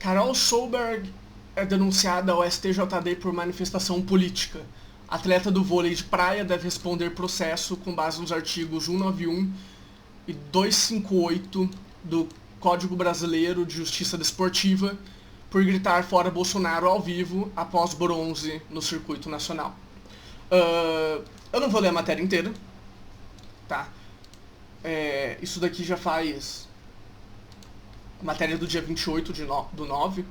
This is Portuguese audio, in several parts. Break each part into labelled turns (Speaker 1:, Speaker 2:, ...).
Speaker 1: Carol Solberg é denunciada ao STJD por manifestação política. Atleta do vôlei de praia deve responder processo com base nos artigos 191 e 258 do Código Brasileiro de Justiça Desportiva por gritar fora Bolsonaro ao vivo após bronze no circuito nacional. Eu não vou ler a matéria inteira, tá? Isso daqui já faz... matéria do dia 28 do 9.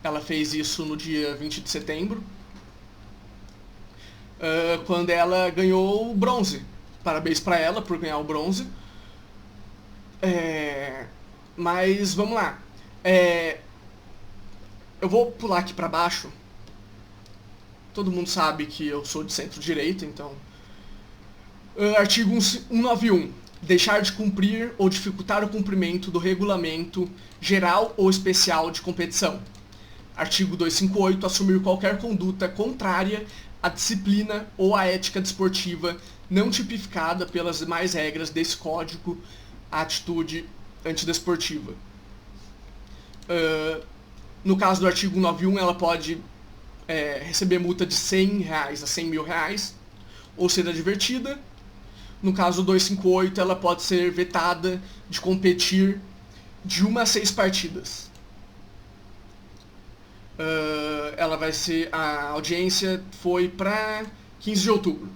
Speaker 1: Ela fez isso no dia 20 de setembro. Quando ela ganhou o bronze. Parabéns pra ela por ganhar o bronze. Mas vamos lá. Eu vou pular aqui pra baixo. Todo mundo sabe que eu sou de centro-direita, então... Artigo 191. Deixar de cumprir ou dificultar o cumprimento do regulamento geral ou especial de competição. Artigo 258. Assumir qualquer conduta contrária à disciplina ou à ética desportiva não tipificada pelas demais regras desse código, a atitude antidesportiva. No caso do artigo 191, ela pode receber multa de R$100 a R$100 mil, ou ser advertida. No caso do 258, ela pode ser vetada de competir de 1 a 6 partidas. A audiência foi para 15 de outubro.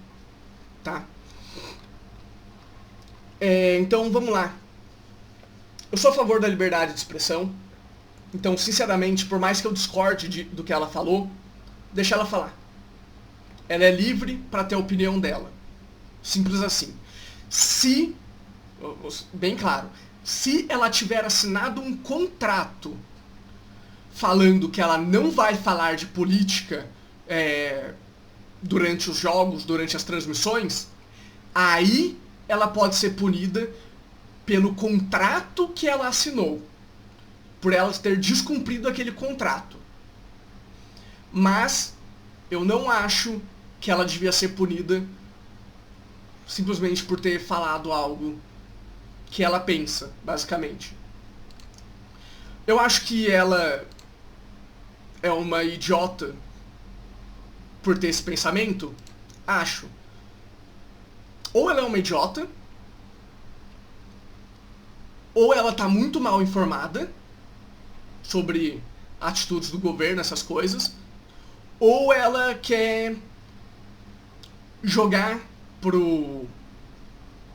Speaker 1: Tá? Então, vamos lá. Eu sou a favor da liberdade de expressão. Então, sinceramente, por mais que eu discorde do que ela falou, deixa ela falar. Ela é livre para ter a opinião dela. Simples assim. Bem claro, se ela tiver assinado um contrato falando que ela não vai falar de política durante os jogos, durante as transmissões, aí ela pode ser punida pelo contrato que ela assinou, por ela ter descumprido aquele contrato. Mas eu não acho que ela devia ser punida simplesmente por ter falado algo que ela pensa, basicamente. Eu acho que ela é uma idiota por ter esse pensamento? Acho. Ou ela é uma idiota, ou ela tá muito mal informada sobre atitudes do governo, essas coisas, ou ela quer jogar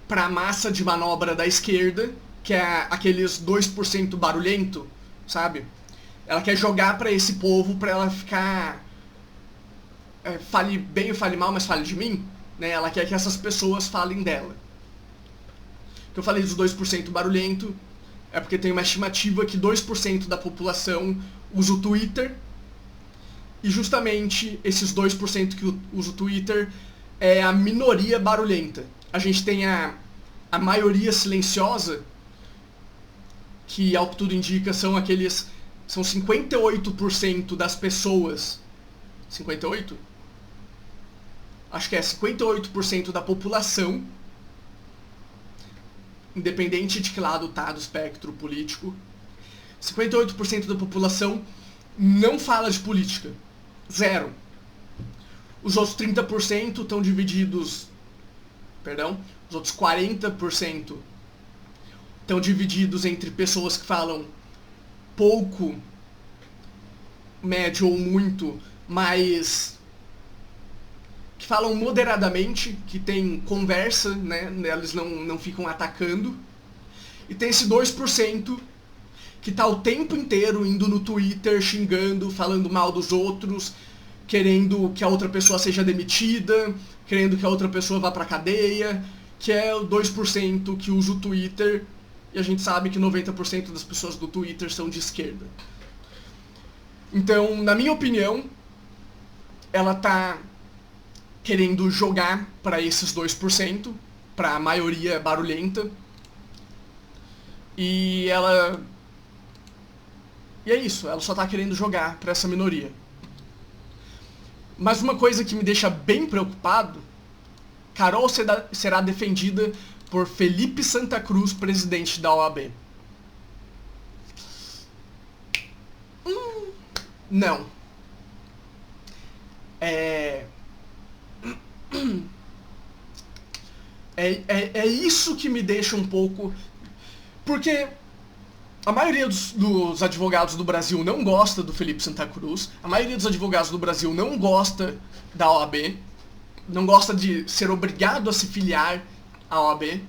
Speaker 1: pra massa de manobra da esquerda, que é aqueles 2% barulhento, sabe? Ela quer jogar pra esse povo pra ela ficar... fale bem ou fale mal, mas fale de mim, né? Ela quer que essas pessoas falem dela. Que eu falei dos 2% barulhento é porque tem uma estimativa que 2% da população usa o Twitter, e justamente esses 2% que usa o Twitter é a minoria barulhenta. A gente tem a maioria silenciosa, que ao que tudo indica são 58% das pessoas. 58? Acho que é 58% da população, independente de que lado tá do espectro político, 58% da população não fala de política. Zero. Os outros 30% estão divididos... os outros 40% estão divididos entre pessoas que falam pouco, médio ou muito, mas que falam moderadamente, que tem conversa, né? Eles não ficam atacando. E tem esse 2% que tá o tempo inteiro indo no Twitter, xingando, falando mal dos outros, querendo que a outra pessoa seja demitida, querendo que a outra pessoa vá pra cadeia, que é o 2% que usa o Twitter, e a gente sabe que 90% das pessoas do Twitter são de esquerda. Então, na minha opinião, ela tá querendo jogar para esses 2%, para a maioria barulhenta, e é isso, ela só tá querendo jogar para essa minoria. Mas uma coisa que me deixa bem preocupado, Carol será defendida por Felipe Santa Cruz, presidente da OAB. Não. É... É isso que me deixa um pouco... Porque a maioria dos advogados do Brasil não gosta do Felipe Santa Cruz, a maioria dos advogados do Brasil não gosta da OAB, não gosta de ser obrigado a se filiar à OAB.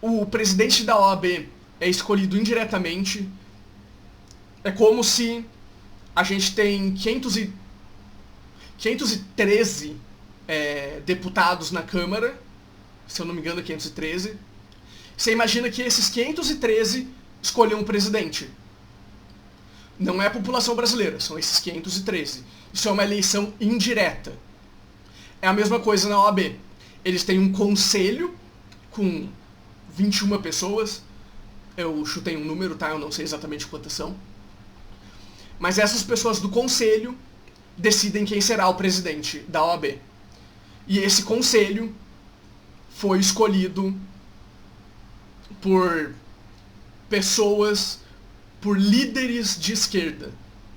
Speaker 1: O presidente da OAB é escolhido indiretamente. É como se a gente tem 513 deputados na Câmara, se eu não me engano é 513. Você imagina que esses 513 escolham um presidente. Não é a população brasileira, são esses 513. Isso é uma eleição indireta. É a mesma coisa na OAB. Eles têm um conselho com 21 pessoas. Eu chutei um número, tá? Eu não sei exatamente quantas são. Mas essas pessoas do conselho decidem quem será o presidente da OAB. E esse conselho foi escolhido por pessoas, por líderes de esquerda,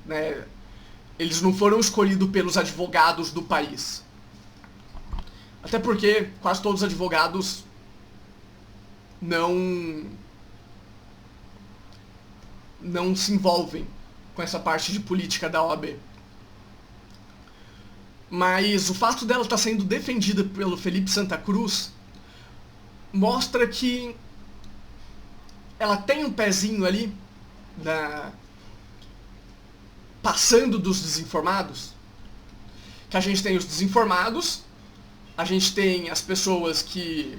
Speaker 1: né? Eles não foram escolhidos pelos advogados do país. Até porque quase todos os advogados não se envolvem com essa parte de política da OAB. Mas o fato dela estar sendo defendida pelo Felipe Santa Cruz mostra que ela tem um pezinho ali passando dos desinformados. Que a gente tem os desinformados, a gente tem as pessoas que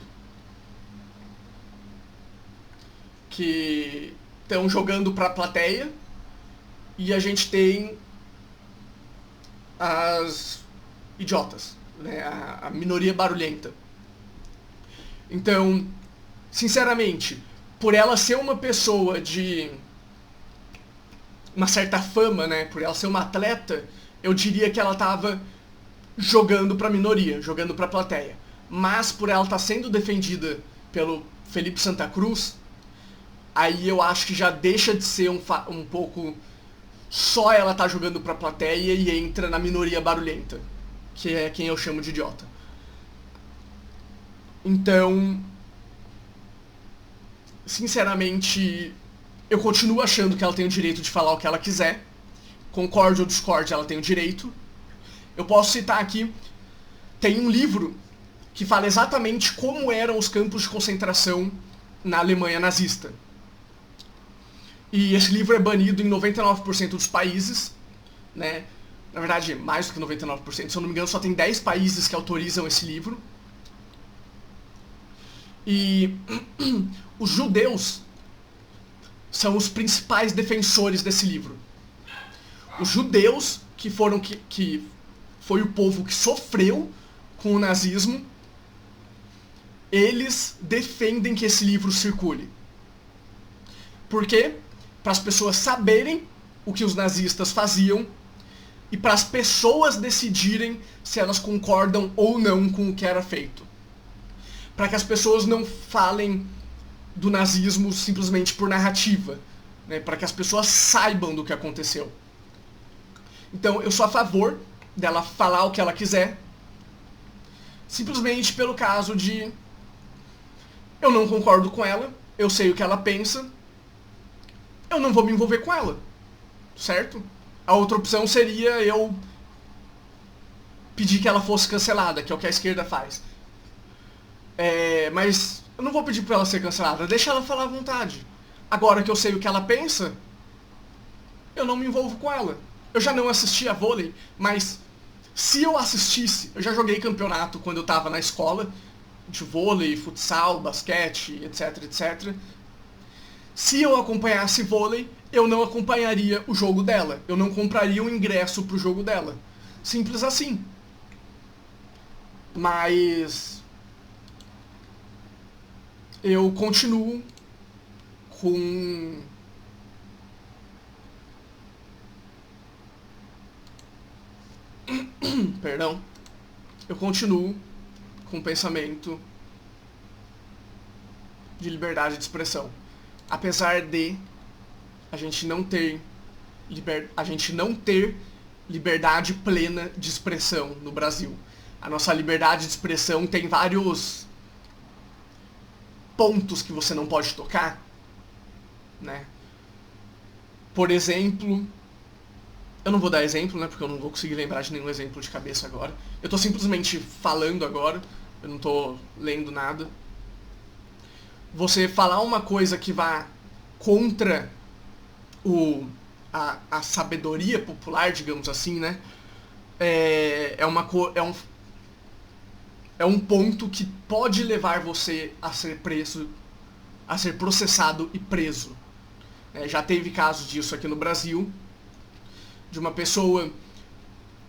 Speaker 1: estão jogando pra plateia, e a gente tem as idiotas, né? A minoria barulhenta. Então, sinceramente, por ela ser uma pessoa de uma certa fama, né? Por ela ser uma atleta, eu diria que ela estava jogando pra minoria, jogando pra plateia. Mas por ela estar sendo defendida pelo Felipe Santa Cruz, aí eu acho que já deixa de ser um pouco só ela tá jogando pra plateia e entra na minoria barulhenta, que é quem eu chamo de idiota. Então, sinceramente, eu continuo achando que ela tem o direito de falar o que ela quiser. Concorde ou discorde, ela tem o direito. Eu posso citar aqui, tem um livro que fala exatamente como eram os campos de concentração na Alemanha nazista. E esse livro é banido em 99% dos países, né? Na verdade, mais do que 99%, se eu não me engano, só tem 10 países que autorizam esse livro. E os judeus são os principais defensores desse livro. Os judeus, que foi o povo que sofreu com o nazismo, eles defendem que esse livro circule. Por quê? Para as pessoas saberem o que os nazistas faziam e para as pessoas decidirem se elas concordam ou não com o que era feito. Para que as pessoas não falem do nazismo simplesmente por narrativa, né? Para que as pessoas saibam do que aconteceu. Então, eu sou a favor dela falar o que ela quiser, simplesmente pelo caso de eu não concordo com ela, eu sei o que ela pensa, eu não vou me envolver com ela, certo? A outra opção seria eu pedir que ela fosse cancelada, que é o que a esquerda faz. Mas eu não vou pedir pra ela ser cancelada, deixa ela falar à vontade. Agora que eu sei o que ela pensa, eu não me envolvo com ela. Eu já não assisti a vôlei, mas se eu assistisse, eu já joguei campeonato quando eu tava na escola, de vôlei, futsal, basquete, etc, etc. Se eu acompanhasse vôlei, eu não acompanharia o jogo dela. Eu não compraria um ingresso pro jogo dela. Simples assim. Mas eu continuo com perdão. Eu continuo com o pensamento de liberdade de expressão. Apesar de a gente não ter a gente não ter liberdade plena de expressão no Brasil. A nossa liberdade de expressão tem vários pontos que você não pode tocar, né? Por exemplo, eu não vou dar exemplo, né, porque eu não vou conseguir lembrar de nenhum exemplo de cabeça agora. Eu tô simplesmente falando agora, eu não tô lendo nada. Você falar uma coisa que vá contra a sabedoria popular, digamos assim, né? É um ponto que pode levar você a ser preso, a ser processado e preso. Já teve casos disso aqui no Brasil, de uma pessoa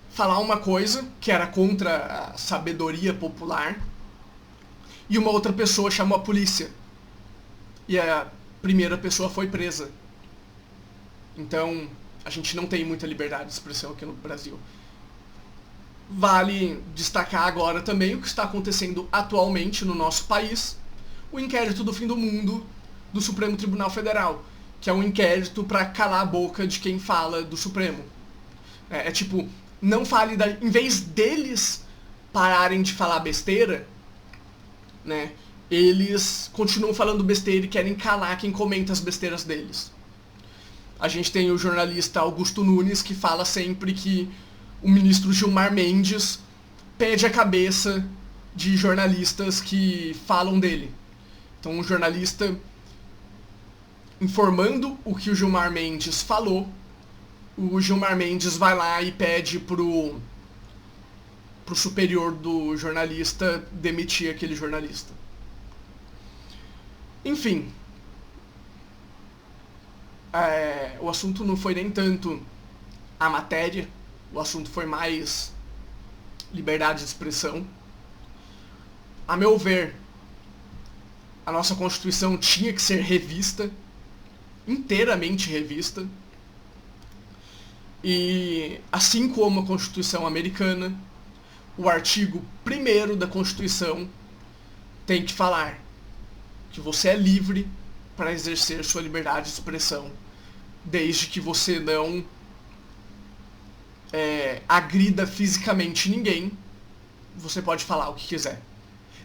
Speaker 1: falar uma coisa que era contra a sabedoria popular e uma outra pessoa chamou a polícia. E a primeira pessoa foi presa. Então, a gente não tem muita liberdade de expressão aqui no Brasil. Vale destacar agora também o que está acontecendo atualmente no nosso país, o inquérito do fim do mundo do Supremo Tribunal Federal, que é um inquérito para calar a boca de quem fala do Supremo. É tipo, não fale em vez deles pararem de falar besteira, né? Eles continuam falando besteira e querem calar quem comenta as besteiras deles. A gente tem o jornalista Augusto Nunes, que fala sempre que o ministro Gilmar Mendes pede a cabeça de jornalistas que falam dele. Então, um jornalista informando o que o Gilmar Mendes falou, o Gilmar Mendes vai lá e pede pro superior do jornalista demitir aquele jornalista. Enfim, o assunto não foi nem tanto a matéria, o assunto foi mais liberdade de expressão. A meu ver, a nossa Constituição tinha que ser revista, inteiramente revista. E assim como a Constituição americana, o artigo 1º da Constituição tem que falar que você é livre para exercer sua liberdade de expressão, desde que você não agrida fisicamente ninguém, você pode falar o que quiser.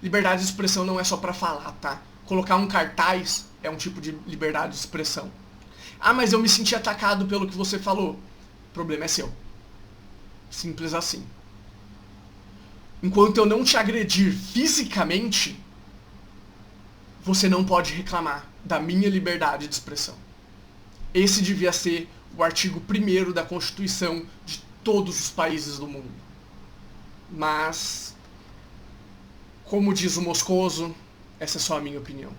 Speaker 1: Liberdade de expressão não é só para falar, tá? Colocar um cartaz é um tipo de liberdade de expressão. Ah, mas eu me senti atacado pelo que você falou. O problema é seu. Simples assim. Enquanto eu não te agredir fisicamente, você não pode reclamar da minha liberdade de expressão. Esse devia ser o artigo 1º da Constituição de todos os países do mundo. Mas, como diz o Moscoso, essa é só a minha opinião.